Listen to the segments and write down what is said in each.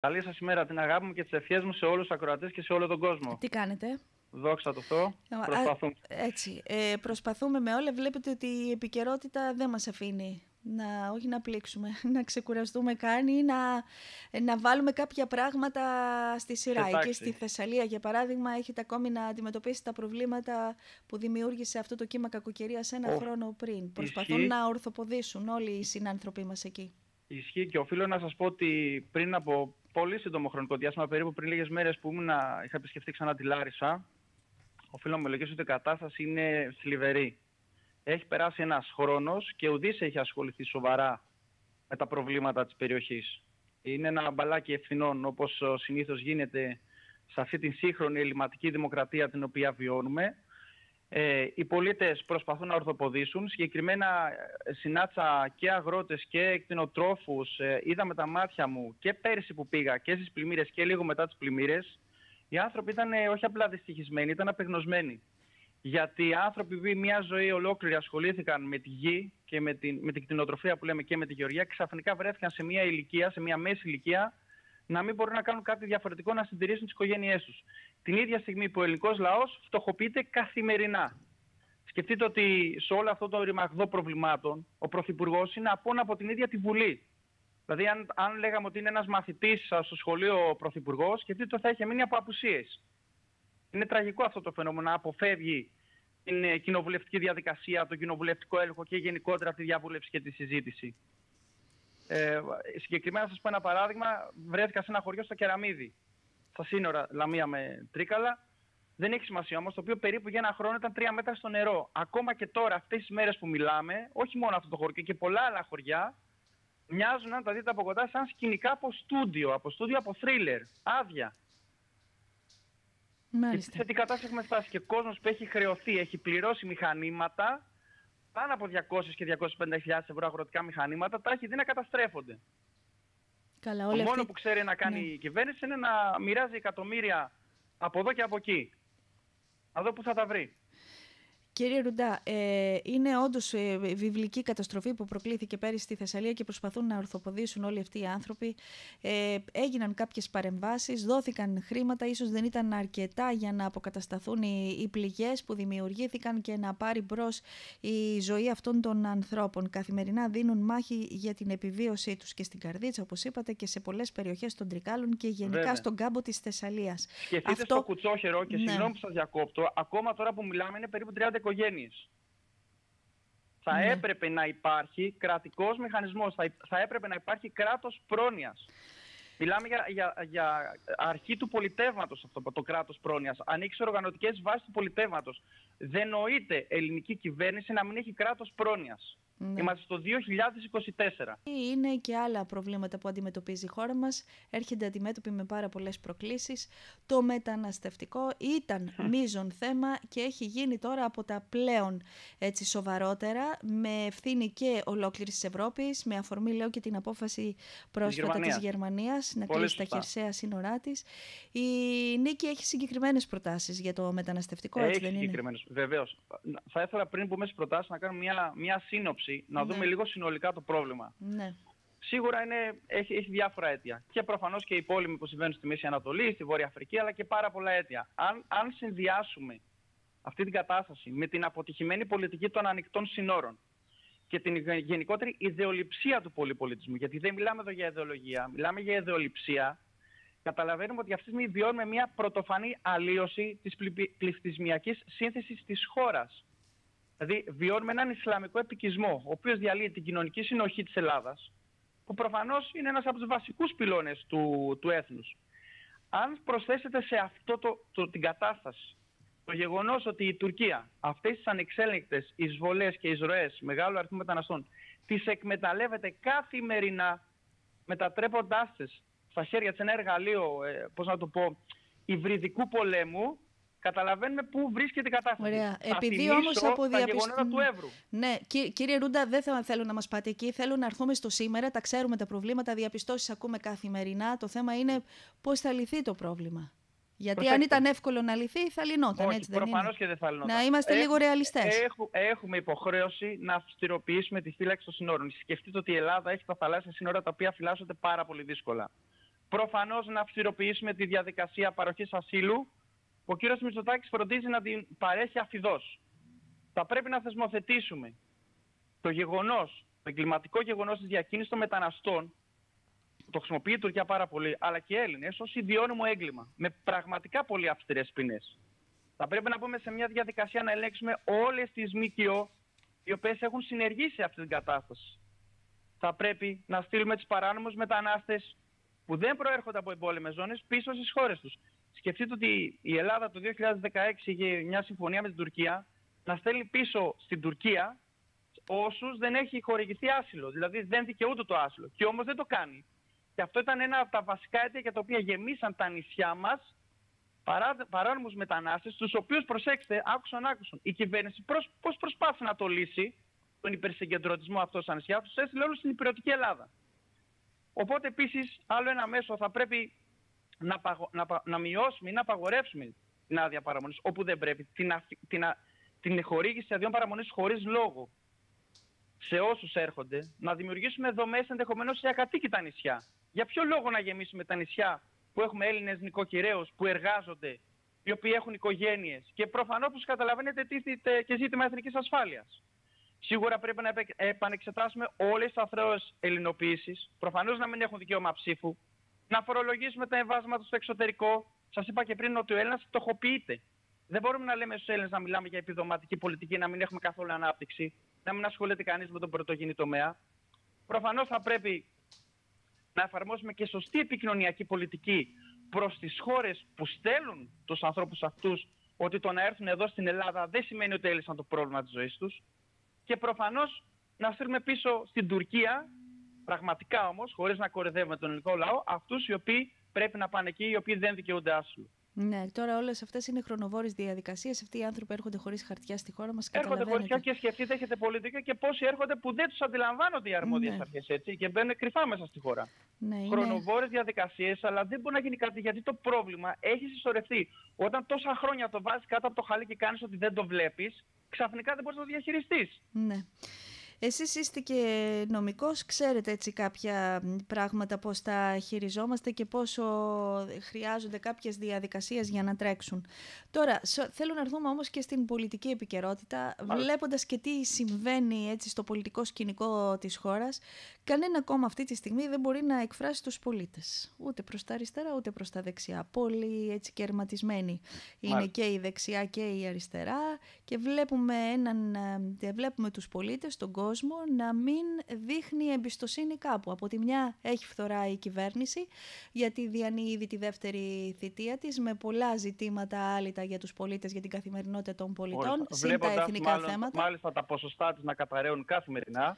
Καλή σας ημέρα, την αγάπη μου και τις ευχές μου σε όλους τους ακροατές και σε όλο τον κόσμο. Τι κάνετε? Δόξα τω Θεώ, προσπαθούμε. Έτσι, προσπαθούμε με όλα. Βλέπετε ότι η επικαιρότητα δεν μας αφήνει όχι να πλήξουμε, να ξεκουραστούμε καν ή να βάλουμε κάποια πράγματα στη σειρά. Εκεί στη Θεσσαλία, για παράδειγμα, έχετε ακόμη να αντιμετωπίσετε τα προβλήματα που δημιούργησε αυτό το κύμα κακοκαιρίας ένα χρόνο πριν. Προσπαθούν να ορθοποδήσουν όλοι οι συνάνθρωποι μας εκεί. Ισχύει, και οφείλω να σας πω ότι πριν από πολύ σύντομο χρονικό διάστημα, περίπου πριν λίγες μέρες που είχα επισκεφτεί ξανά τη Λάρισα, οφείλω να ομολογήσω ότι η κατάσταση είναι θλιβερή. Έχει περάσει ένας χρόνος και ουδής έχει ασχοληθεί σοβαρά με τα προβλήματα της περιοχής. Είναι ένα μπαλάκι ευθυνών, όπως συνήθως γίνεται σε αυτή την σύγχρονη ελληματική δημοκρατία την οποία βιώνουμε. Οι πολίτες προσπαθούν να ορθοποδήσουν. Συγκεκριμένα συνάντησα και αγρότες και κτηνοτρόφους. Είδα με τα μάτια μου και πέρυσι που πήγα και στις πλημμύρες και λίγο μετά τις πλημμύρες. Οι άνθρωποι ήταν όχι απλά δυστυχισμένοι, ήταν απεγνωσμένοι. Γιατί οι άνθρωποι μια ζωή ολόκληρη ασχολήθηκαν με τη γη και με την κτηνοτροφία που λέμε και με τη γεωργία, ξαφνικά βρέθηκαν σε μια ηλικία, σε μια μέση ηλικία, να μην μπορούν να κάνουν κάτι διαφορετικό, να συντηρήσουν τις οικογένειές τους. Την ίδια στιγμή που ο ελληνικός λαός φτωχοποιείται καθημερινά. Σκεφτείτε ότι σε όλο αυτό το ρημαγδό προβλημάτων ο Πρωθυπουργός είναι απόνα από την ίδια τη Βουλή. Δηλαδή, αν λέγαμε ότι είναι ένας μαθητής στο σχολείο ο Πρωθυπουργός, σκεφτείτε ότι θα είχε μείνει από απουσίες. Είναι τραγικό αυτό το φαινόμενο να αποφεύγει την κοινοβουλευτική διαδικασία, τον κοινοβουλευτικό έλεγχο και γενικότερα τη διαβούλευση και τη συζήτηση. Συγκεκριμένα, να σας πω ένα παράδειγμα, βρέθηκα σε ένα χωριό στο Κεραμίδι, στα σύνορα Λαμία με Τρίκαλα. Δεν έχει σημασία όμως, το οποίο περίπου για ένα χρόνο ήταν 3 μέτρα στο νερό. Ακόμα και τώρα, αυτές τις μέρες που μιλάμε, όχι μόνο αυτό το χωριό και πολλά άλλα χωριά, μοιάζουν, αν τα δείτε από κοντά, σαν σκηνικά από στούντιο, από θρίλερ, άδεια. Μάλιστα. Και σε τι κατάσταση έχουμε φτάσει. Και κόσμος που έχει χρεωθεί, έχει πληρώσει μηχανήματα, πάνω από 200 και 250.000 ευρώ αγροτικά μηχανήματα, τα έχει δει να καταστρέφονται. Καλά, το μόνο που ξέρει να κάνει η κυβέρνηση είναι να μοιράζει εκατομμύρια από εδώ και από εκεί. Να δω πού θα τα βρει. Κύριε Ρουντά, είναι όντως βιβλική καταστροφή που προκλήθηκε πέρυσι στη Θεσσαλία και προσπαθούν να ορθοποδήσουν όλοι αυτοί οι άνθρωποι. Έγιναν κάποιες παρεμβάσεις, δόθηκαν χρήματα, ίσως δεν ήταν αρκετά για να αποκατασταθούν οι πληγές που δημιουργήθηκαν και να πάρει μπρος η ζωή αυτών των ανθρώπων. Καθημερινά δίνουν μάχη για την επιβίωσή τους και στην Καρδίτσα, όπως είπατε, και σε πολλές περιοχές των Τρικάλων και γενικά στον κάμπο της Θεσσαλίας. Σκεφτείτε στο Κουτσόχερο, και συγγνώμη που σας διακόπτω, ακόμα τώρα που μιλάμε είναι περίπου 30 οικογένειες. Θα έπρεπε να υπάρχει κρατικός μηχανισμός, θα έπρεπε να υπάρχει κράτος πρόνοιας. Μιλάμε για αρχή του πολιτεύματος αυτό το κράτος πρόνοιας. Ανήκει σε οργανωτικές βάσεις του πολιτεύματος. Δεν νοείται ελληνική κυβέρνηση να μην έχει κράτος πρόνοιας. Είμαστε στο 2024. Είναι και άλλα προβλήματα που αντιμετωπίζει η χώρα μας. Έρχεται αντιμέτωπη με πάρα πολλές προκλήσεις. Το μεταναστευτικό ήταν μείζον θέμα και έχει γίνει τώρα από τα πλέον σοβαρότερα, με ευθύνη και ολόκληρης της Ευρώπης, με αφορμή λέω και την απόφαση πρόσφατα της Γερμανίας να κλείσει τα χερσαία σύνορά της. Η Νίκη έχει συγκεκριμένες προτάσεις για το μεταναστευτικό, έτσι δεν είναι? Συγκεκριμένες, βεβαίως. Θα ήθελα πριν μπούμε στις προτάσεις να κάνω μια σύνοψη, να δούμε λίγο συνολικά το πρόβλημα. Ναι. Σίγουρα έχει διάφορα αίτια. Και προφανώς και οι πόλεμοι που συμβαίνουν στη Μέση Ανατολή, στη Βόρεια Αφρική, αλλά και πάρα πολλά αίτια. Αν συνδυάσουμε αυτή την κατάσταση με την αποτυχημένη πολιτική των ανοιχτών συνόρων και την γενικότερη ιδεολειψία του πολυπολιτισμού, γιατί δεν μιλάμε εδώ για ιδεολογία, μιλάμε για ιδεολειψία, καταλαβαίνουμε ότι αυτή τη στιγμή βιώνουμε μια πρωτοφανή αλλίωση της πληθυσμιακής σύνθεσης της χώρας. Δηλαδή βιώνουμε έναν Ισλαμικό επικισμό, ο οποίος διαλύει την κοινωνική συνοχή της Ελλάδας, που προφανώς είναι ένας από τους βασικούς πυλώνες του έθνους. Αν προσθέσετε σε αυτό την κατάσταση το γεγονός ότι η Τουρκία αυτές τις ανεξέλεγκτες εισβολές και εισρωές μεγάλου αριθμού μεταναστών τις εκμεταλλεύεται καθημερινά, μετατρέποντάς τις στα χέρια της ένα εργαλείο, υβριδικού πολέμου, καταλαβαίνουμε πού βρίσκεται η κατάσταση. Ωραία. Επειδή όμως από τα γεγονότα του Εύρου. Ναι, κύριε Ρούντα, δεν θέλω να μας πάτε εκεί. Θέλω να έρθουμε στο σήμερα. Τα ξέρουμε τα προβλήματα, διαπιστώσεις ακούμε καθημερινά. Το θέμα είναι πώς θα λυθεί το πρόβλημα. Γιατί αν ήταν εύκολο να λυθεί, θα λυνόταν. Όχι, έτσι δεν είναι? προφανώς και δεν θα λυνόταν. Να είμαστε λίγο ρεαλιστές. Έχουμε υποχρέωση να αυστηροποιήσουμε τη φύλαξη των συνόρων. Σκεφτείτε ότι η Ελλάδα έχει τα θαλάσσια σύνορα τα οποία φυλάσσονται πάρα πολύ δύσκολα. Προφανώς να αυστηροποιήσουμε τη διαδικασία παροχής ασύλου. Ο κύριος Μητσοτάκης φροντίζει να την παρέχει αφιδώς. Θα πρέπει να θεσμοθετήσουμε το γεγονός, το εγκληματικό γεγονός της διακίνησης των μεταναστών, το χρησιμοποιεί η Τουρκία πάρα πολύ, αλλά και οι Έλληνες, ως ιδιώνυμο έγκλημα, με πραγματικά πολύ αυστηρές ποινές. Θα πρέπει να πούμε σε μια διαδικασία να ελέγξουμε όλες τις ΜΚΟ οι οποίες έχουν συνεργήσει σε αυτή την κατάσταση. Θα πρέπει να στείλουμε τις παράνομους μετανάστες που δεν προέρχονται από εμπόλεμες ζώνες πίσω στις χώρες τους. Σκεφτείτε ότι η Ελλάδα το 2016 είχε μια συμφωνία με την Τουρκία να στέλνει πίσω στην Τουρκία όσους δεν έχει χορηγηθεί άσυλο. Δηλαδή δεν δικαιούνται το άσυλο. Και όμως δεν το κάνει. Και αυτό ήταν ένα από τα βασικά αίτια για τα οποία γεμίσαν τα νησιά μας παράνομους μετανάστες, τους οποίους, προσέξτε, άκουσαν. Η κυβέρνηση πώς προσπάθησε να το λύσει, τον υπερσυγκεντρωτισμό αυτό στα νησιά, τους έστειλε όλους στην υπηρετική Ελλάδα. Οπότε επίσης άλλο ένα μέσο θα πρέπει να μειώσουμε ή να απαγορεύσουμε την άδεια παραμονής όπου δεν πρέπει, την χορήγηση αδειών παραμονής χωρίς λόγο σε όσους έρχονται, να δημιουργήσουμε δομές ενδεχομένως σε ακατοίκητα νησιά. Για ποιο λόγο να γεμίσουμε τα νησιά που έχουμε Έλληνες νοικοκυρέους που εργάζονται, οι οποίοι έχουν οικογένειες και προφανώς, όπως καταλαβαίνετε, τίθεται και ζήτημα εθνικής ασφάλειας. Σίγουρα πρέπει να επανεξετάσουμε όλες τις αθρώες ελληνοποίησεις, προφανώς να μην έχουν δικαίωμα ψήφου, να φορολογήσουμε τα εμβάσματα στο εξωτερικό. Σας είπα και πριν ότι ο Έλληνας φτωχοποιείται. Δεν μπορούμε να λέμε στους Έλληνες να μιλάμε για επιδοματική πολιτική, να μην έχουμε καθόλου ανάπτυξη, να μην ασχολείται κανείς με τον πρωτογενή τομέα. Προφανώς θα πρέπει να εφαρμόσουμε και σωστή επικοινωνιακή πολιτική προς τις χώρες που στέλνουν τους ανθρώπους αυτούς, ότι το να έρθουν εδώ στην Ελλάδα δεν σημαίνει ότι έλυσαν το πρόβλημα της ζωής τους. Και προφανώς να στείλουμε πίσω στην Τουρκία, πραγματικά όμως, χωρίς να κοροϊδεύουμε τον ελληνικό λαό, αυτούς οι οποίοι πρέπει να πάνε εκεί, οι οποίοι δεν δικαιούνται άσυλο. Ναι, τώρα όλες αυτές είναι χρονοβόρες διαδικασίες. Αυτοί οι άνθρωποι έρχονται χωρίς χαρτιά στη χώρα μας. Έρχονται χωρίς χαρτιά και σκεφτείτε, έχετε πολύ δίκιο, και πόσοι έρχονται που δεν τους αντιλαμβάνονται οι αρμόδιες αρχές, έτσι, και μπαίνουν κρυφά μέσα στη χώρα. Ναι, χρονοβόρες διαδικασίες, αλλά δεν μπορεί να γίνει κάτι γιατί το πρόβλημα έχει συσσωρευτεί. Όταν τόσα χρόνια το βάζεις κάτω από το χαλί και κάνεις ότι δεν το βλέπεις, ξαφνικά δεν μπορείς να το διαχειριστείς. Ναι. Εσείς είστε και νομικός, ξέρετε έτσι κάποια πράγματα πώς τα χειριζόμαστε και πόσο χρειάζονται κάποιες διαδικασίες για να τρέξουν. Τώρα, θέλω να έρθουμε όμως και στην πολιτική επικαιρότητα, βλέποντας και τι συμβαίνει έτσι στο πολιτικό σκηνικό της χώρας. Κανένα κόμμα αυτή τη στιγμή δεν μπορεί να εκφράσει τους πολίτες, ούτε προς τα αριστερά ούτε προς τα δεξιά. Πολύ έτσι κερματισμένοι είναι και η δεξιά και η αριστερά και βλέπουμε τους πολίτες, τον κόσμο, να μην δείχνει εμπιστοσύνη κάπου. Από τη μια έχει φθορά η κυβέρνηση, γιατί διανύει ήδη τη δεύτερη θητεία της, με πολλά ζητήματα άλυτα για τους πολίτες, για την καθημερινότητα των πολιτών, συν τα εθνικά θέματα. Μάλιστα τα ποσοστά της να καταραίουν καθημερινά.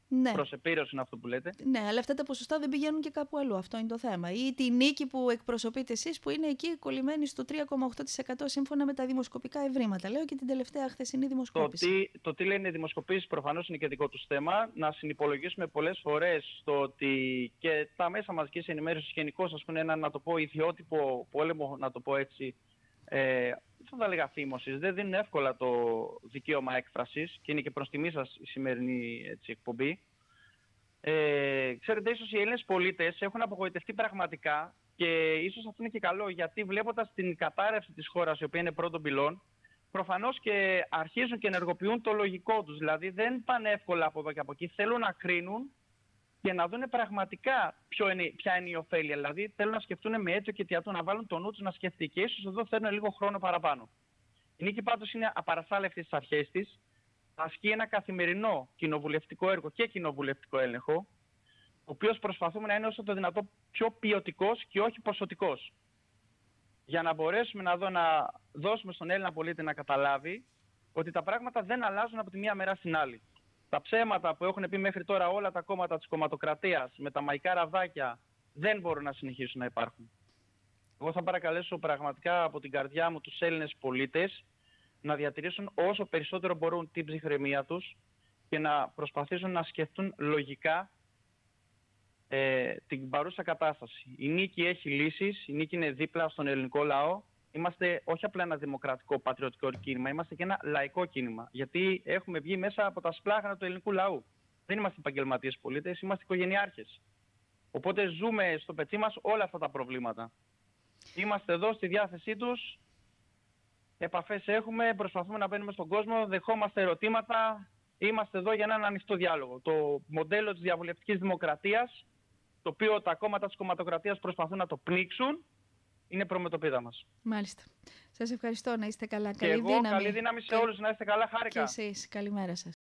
Ναι. Προς επίρρωση είναι αυτό που λέτε. Ναι, αλλά αυτά τα ποσοστά δεν πηγαίνουν και κάπου αλλού. Αυτό είναι το θέμα. Ή τη νίκη που εκπροσωπείτε εσείς, που είναι εκεί κολλημένη στο 3,8% σύμφωνα με τα δημοσκοπικά ευρήματα. Λέω και την τελευταία χθεσινή δημοσκόπηση. Το τι λένε οι δημοσκοπήσεις προφανώς είναι και δικό τους θέμα. Να συνυπολογίσουμε πολλές φορές το ότι και τα μέσα μαζικής ενημέρωσης γενικώς, ας πούμε, ένα, να το πω, ιδιότυπο πόλεμο, να το πω έτσι, δεν θα λέγα φήμωσης, δεν δίνουν εύκολα το δικαίωμα έκφρασης και είναι και προς τιμή σας η σημερινή εκπομπή. Ξέρετε, ίσως οι Έλληνες πολίτες έχουν απογοητευτεί πραγματικά και ίσως αυτό είναι και καλό, γιατί βλέποντας την κατάρρευση της χώρας, η οποία είναι πρώτον πυλών, προφανώς και αρχίζουν και ενεργοποιούν το λογικό τους. Δηλαδή δεν πάνε εύκολα από εδώ και από εκεί, θέλουν να κρίνουν και να δουν πραγματικά ποια είναι η ωφέλεια. Δηλαδή θέλουν να σκεφτούν με αίτιο και αιτιατό, να βάλουν το νου τους να σκεφτεί. Και ίσως εδώ θέλουν λίγο χρόνο παραπάνω. Η νίκη πάντως είναι απαρασάλευτη στις αρχές της. Ασκεί ένα καθημερινό κοινοβουλευτικό έργο και κοινοβουλευτικό έλεγχο, ο οποίος προσπαθούμε να είναι όσο το δυνατό πιο ποιοτικός και όχι ποσοτικός. Για να μπορέσουμε να δώσουμε στον Έλληνα πολίτη να καταλάβει ότι τα πράγματα δεν αλλάζουν από τη μία μέρα στην άλλη. Τα ψέματα που έχουν πει μέχρι τώρα όλα τα κόμματα της κομματοκρατίας με τα μαϊκά ραβδάκια δεν μπορούν να συνεχίσουν να υπάρχουν. Εγώ θα παρακαλέσω πραγματικά από την καρδιά μου τους Έλληνες πολίτες να διατηρήσουν όσο περισσότερο μπορούν την ψυχραιμία τους και να προσπαθήσουν να σκεφτούν λογικά την παρούσα κατάσταση. Η νίκη έχει λύσεις, η νίκη είναι δίπλα στον ελληνικό λαό. Είμαστε όχι απλά ένα δημοκρατικό πατριωτικό κίνημα, είμαστε και ένα λαϊκό κίνημα. Γιατί έχουμε βγει μέσα από τα σπλάχνα του ελληνικού λαού. Δεν είμαστε επαγγελματίες πολίτες, είμαστε οικογενειάρχες. Οπότε ζούμε στο πετσί μας όλα αυτά τα προβλήματα. Είμαστε εδώ στη διάθεσή τους, επαφές έχουμε, προσπαθούμε να μπαίνουμε στον κόσμο, δεχόμαστε ερωτήματα, είμαστε εδώ για έναν ανοιχτό διάλογο. Το μοντέλο της διαβουλευτικής δημοκρατίας, το οποίο τα κόμματα της κομματοκρατίας προσπαθούν να το πνίξουν, είναι προμετωπίδα μας. Μάλιστα. Σας ευχαριστώ, να είστε καλά. Και καλή δύναμη σε όλους, να είστε καλά, χάρηκα. Και εσείς, καλημέρα σας.